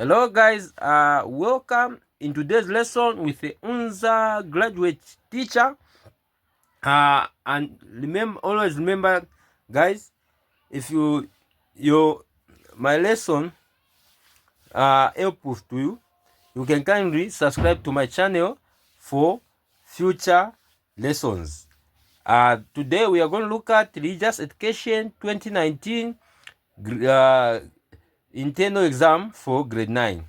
Hello guys, welcome in today's lesson with the Unza Graduate teacher. And always remember guys, if my lesson helpful to you, you can kindly subscribe to my channel for future lessons. Today we are going to look at Religious Education 2019 internal exam for grade 9.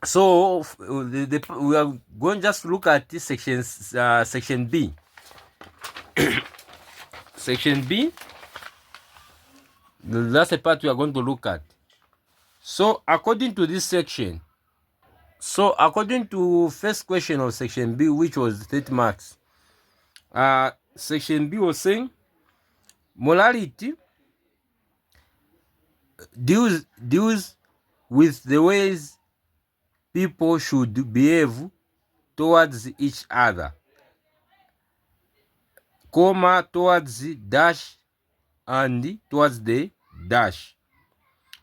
So we are going just to look at this section B. Section B, that's the part we are going to look at. So according to this section, according to first question of section B, which was 30 marks, section B was saying morality deals with the ways people should behave towards each other, comma, towards the dash, and towards the dash.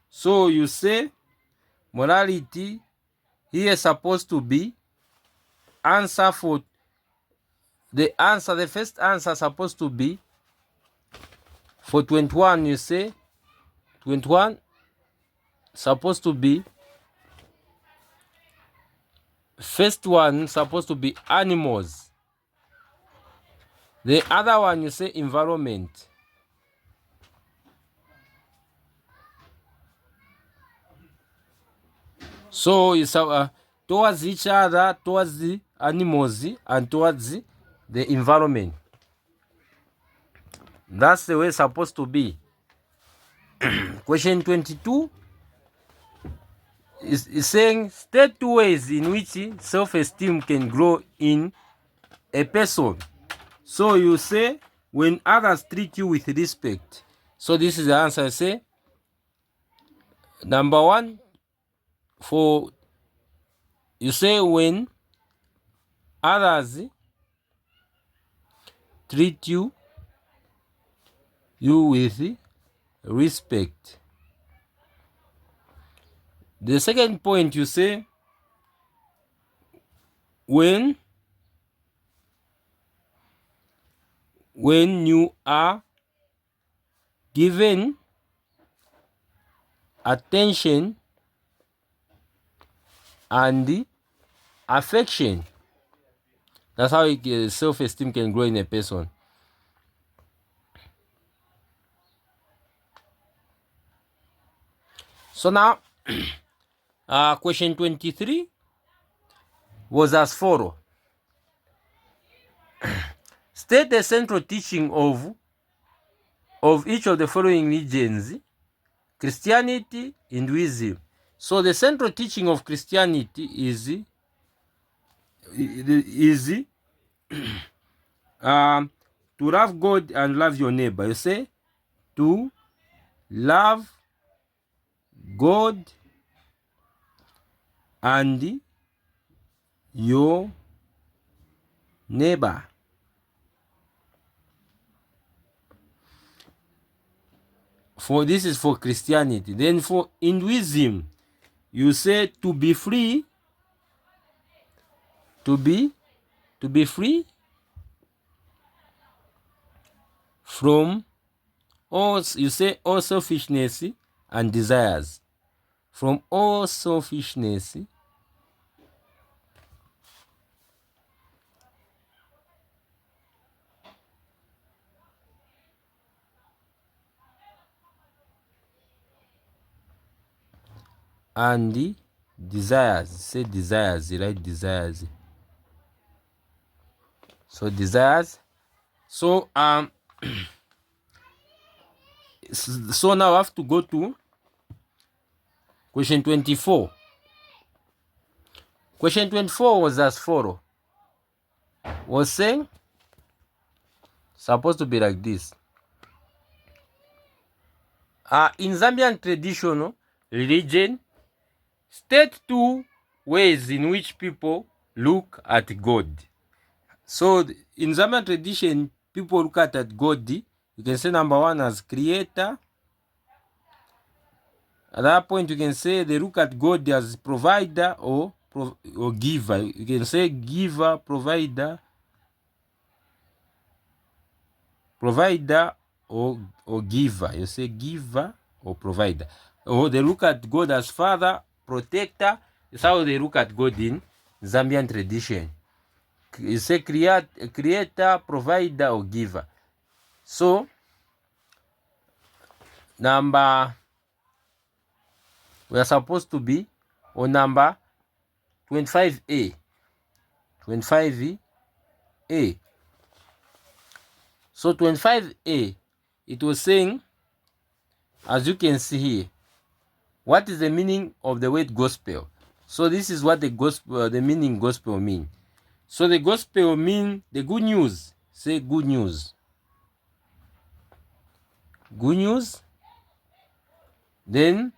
So you say morality here is supposed to be answer for the first answer supposed to be for 21. You say 21 supposed to be first one supposed to be animals. The other one you say environment. So it's towards each other, towards the animals, and towards the environment. That's the way it's supposed to be. Question 22 is saying state two ways in which self-esteem can grow in a person. So you say when others treat you with respect. So this is the answer. I say number one, you say when others treat you with respect. The second point you say when you are given attention and affection. That's how self-esteem can grow in a person. So now, question 23 was as follows. State the central teaching of each of the following religions: Christianity, Hinduism. So the central teaching of Christianity is to love God and love your neighbor. You say to love God and your neighbor. For this is for Christianity. Then for Hinduism, you say to be free, to be free from all, you say all selfishness and desires. From all selfishness and desires. Say desires, right? Desires. So desires. So so now I have to go to question 24. Question 24 was as follows. Was saying supposed to be like this. In Zambian traditional religion, state two ways in which people look at God. So in Zambian tradition, people look at God. You can say number one as creator, At that point, you can say they look at God as provider or giver. You can say giver, provider, or giver. You say giver or provider. Or they look at God as father, protector. It's how they look at God in Zambian tradition. You say creator, provider, or giver. So number we are supposed to be on number 25A. 25A. So 25A, it was saying, as you can see here, what is the meaning of the word gospel? So this is what the gospel, the meaning gospel mean. So the gospel mean the good news. Say good news. Good news. Then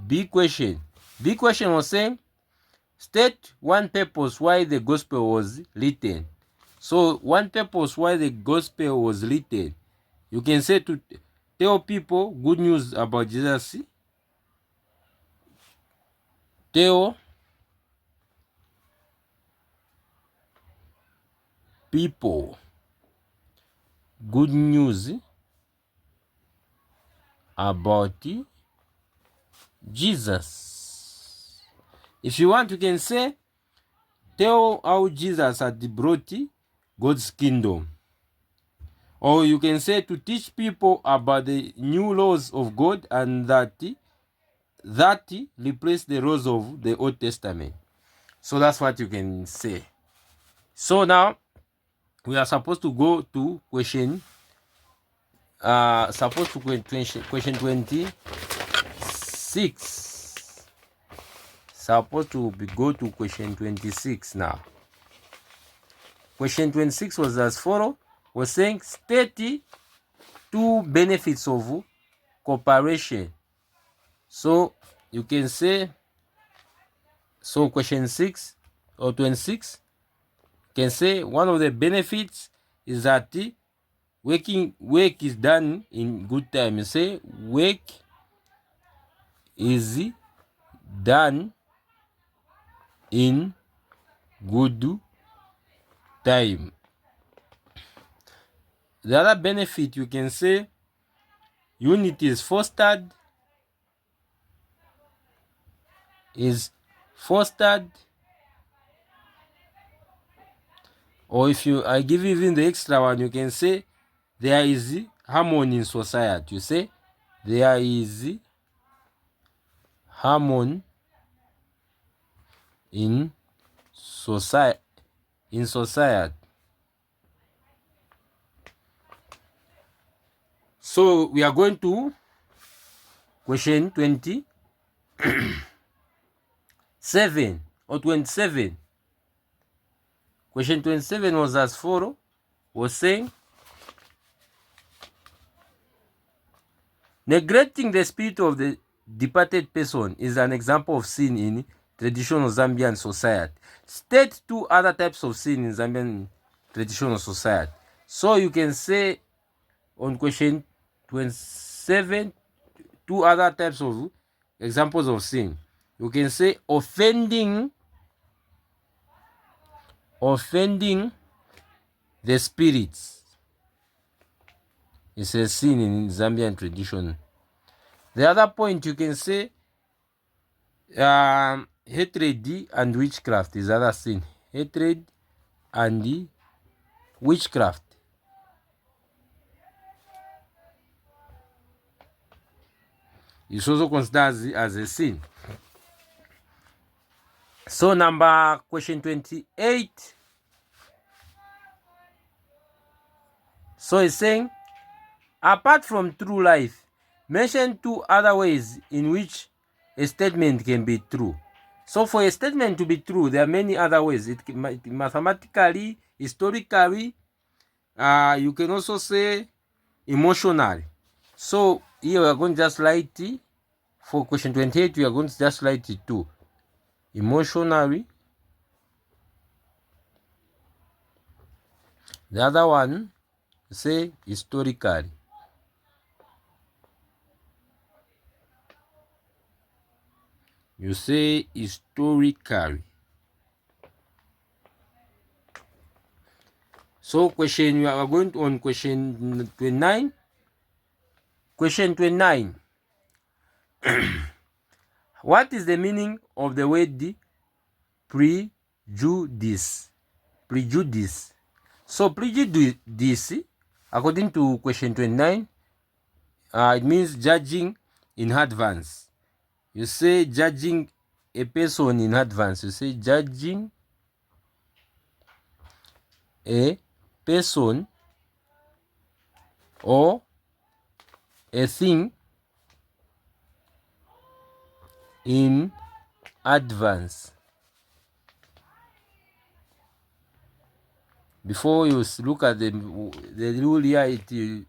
big question. Big question was saying, state one purpose why the gospel was written. So one purpose why the gospel was written, you can say to tell people good news about Jesus. Tell people good news about Jesus. If you want, you can say tell how Jesus had brought God's kingdom. Or you can say to teach people about the new laws of God and that replace the laws of the Old Testament. So that's what you can say. So now we are supposed to go to question question 26. Supposed to go to question 26 now. Question 26 was as follows. Was saying state two benefits of cooperation. So you can say, so question 6 or 26 can say one of the benefits is that work is done in good time. You say work is done in good time. The other benefit, you can say unity is fostered. Or if I give you even the extra one, you can say there is harmony in society. You say there is harmony in society. So we are going to question 27 or 27. Question 27 was as follows. Was saying neglecting the spirit of the departed person is an example of sin in traditional Zambian society. State two other types of sin in Zambian traditional society. So you can say on question 27, two other types of examples of sin. You can say offending the spirits is a sin in Zambian tradition. The other point, you can say hatred and witchcraft is other sin. Hatred and witchcraft is also considered as a sin. So number question 28. So it's saying, apart from true life, mention two other ways in which a statement can be true. So for a statement to be true, there are many other ways. Mathematically, historically, you can also say emotionally. So here we are going to just write for question 28, we are going to just write it too. Emotionally. The other one, say historically. You say historically. So question, we are going on question 29. Question 29. What is the meaning of the word prejudice? Prejudice. So prejudice, according to question 29, it means judging in advance. You say judging a person in advance. You say judging a person or a thing in advance. Before you look at the rule here, you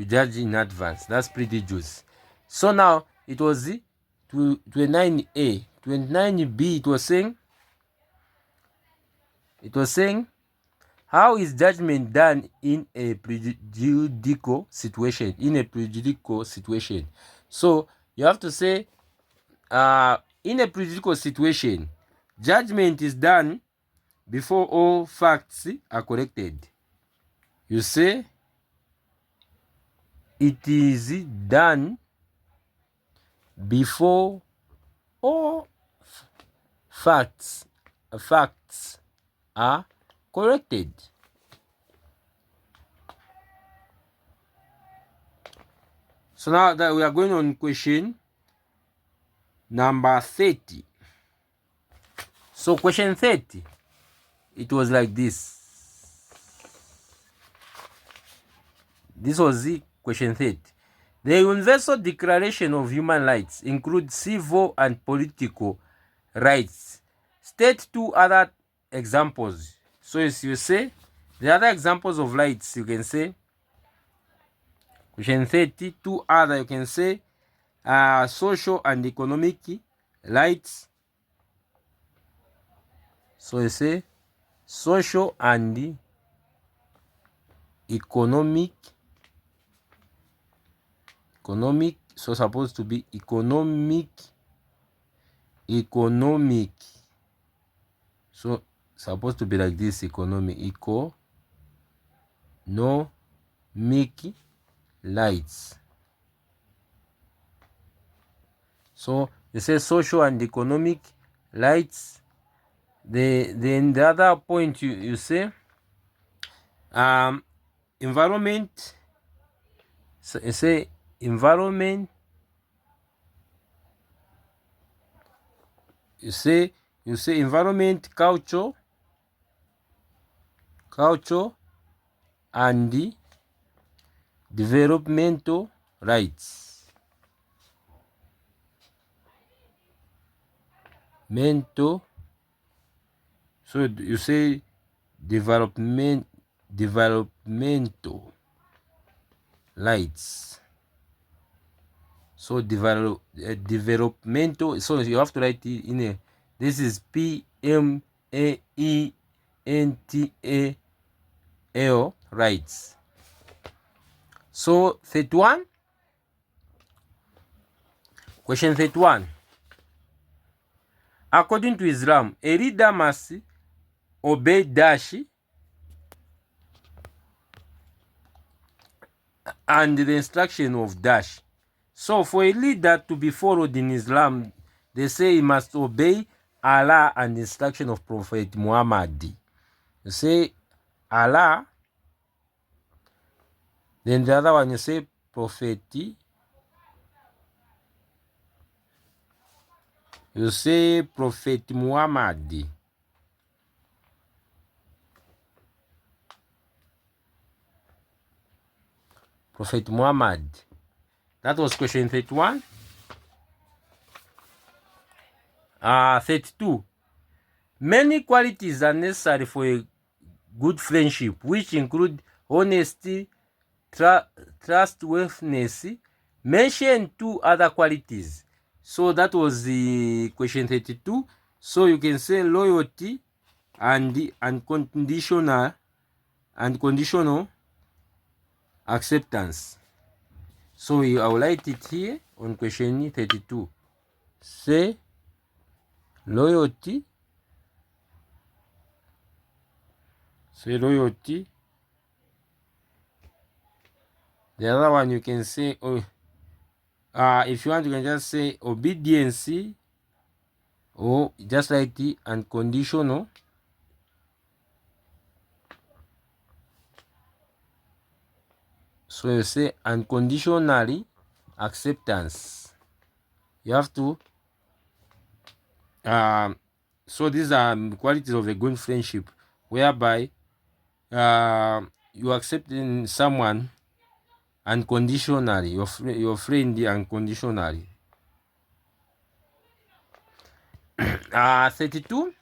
judge in advance. That's prejudice. So now it was 29A. 29B, it was saying, how is judgment done in a prejudicial situation? In a prejudicial situation. So you have to say, in a prejudicial situation, judgment is done before all facts are collected. You say it is done before all facts are corrected. So now that we are going on question number 30. So question 30, it was like this. This was the question 30. The Universal Declaration of Human Rights includes civil and political rights. State two other examples. So as you say, the other examples of rights, you can say, question 30, two other, you can say, social and economic rights. So you say, social and economic, so supposed to be economic, so supposed to be like this, economic rights. So you say social and economic rights. Then the other point you say, environment. So you say environment. You say environment, culture and developmental rights. So you say developmental rights. So developmental. So you have to write it in a. This is PMAENTAL rights. So 31. Question 31. According to Islam, a leader must obey dash and the instruction of dash. So for a leader to be followed in Islam, they say he must obey Allah and the instruction of Prophet Muhammad. You say Allah, then the other one you say Prophet. You say Prophet Muhammad. Prophet Muhammad. That was question 31. 32. Many qualities are necessary for a good friendship, which include honesty, trustworthiness. Mention two other qualities. So that was the question 32. So you can say loyalty and unconditional acceptance. So I will write it here on question 32. Say loyalty. Say loyalty. The other one you can say, oh, if you want, you can just say obedience, or just like the unconditional. So you say unconditionally acceptance. You have to. So these are qualities of a good friendship, whereby you accepting someone unconditionally, your friend unconditionally. 32.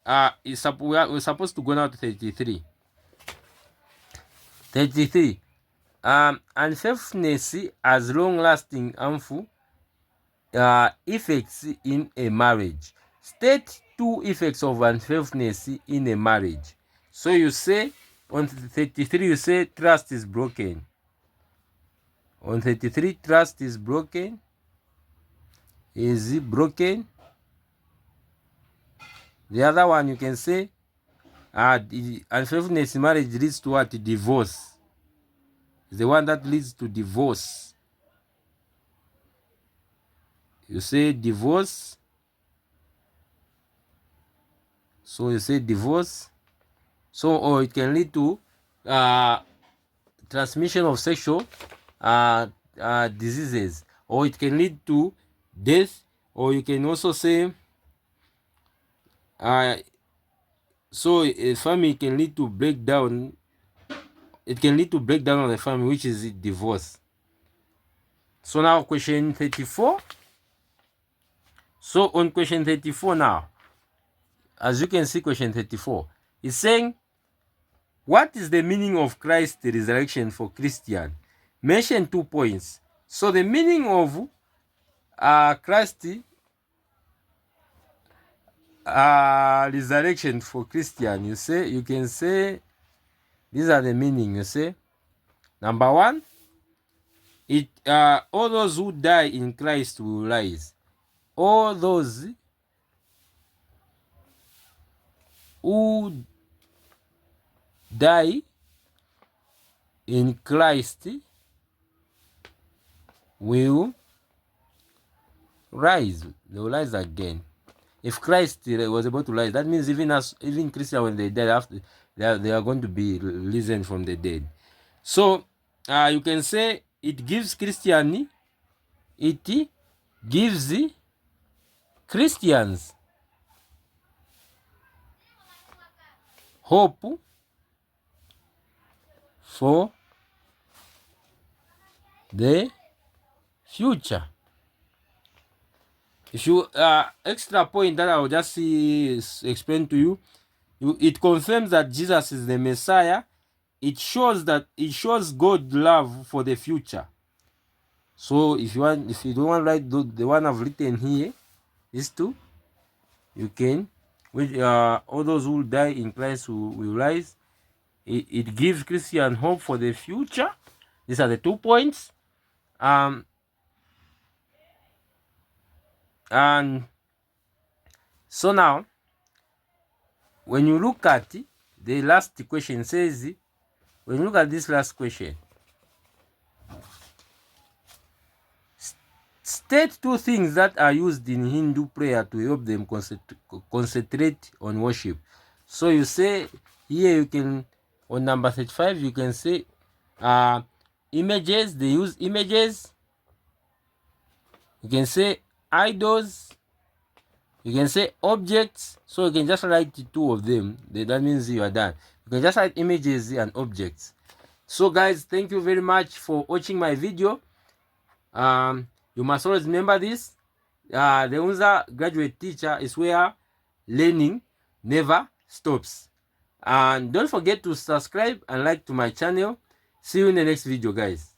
We're supposed to go now to 33. 33. Unfaithfulness has long-lasting harmful effects in a marriage. State 2 effects of unfaithfulness in a marriage. So you say on 33, you say trust is broken. On 33, trust is broken. Is it broken? The other one you can say the unfaithfulness in marriage leads to what? Divorce. It's the one that leads to divorce. You say divorce. So you say divorce. So, or it can lead to transmission of sexual diseases, or it can lead to death, or you can also say so a family can lead to breakdown. It can lead to breakdown of the family, which is divorce. So now question 34. So on question 34 now, as you can see, question 34 is saying, what is the meaning of Christ's resurrection for Christian? Mention 2 points. So the meaning of Christ's resurrection for Christian, you can say these are the meaning. You say, number 1, all those who die in Christ will rise. All those who die in Christ will rise. They will rise again. If Christ was able to rise, that means even Christians, when they die, after they are going to be risen from the dead. So you can say it gives Christians hope for the future. If you extra point that I will just explain to you, it confirms that Jesus is the Messiah. It shows God's love for the future. So if you don't want to write the one I've written here, these two, you can. All those who die in Christ will rise. It gives Christian hope for the future. These are the 2 points. And so now, when you look at the last question, says, when you look at this last question, state 2 things that are used in Hindu prayer to help them concentrate on worship. So you say here, you can, on number 35, you can say images. They use images. You can say idols. You can say objects. So you can just write 2 of them. That means you are done. You can just write images and objects. So guys, thank you very much for watching my video. You must always remember this. The Unza Graduate Teacher is where learning never stops. And don't forget to subscribe and like to my channel. See you in the next video, guys.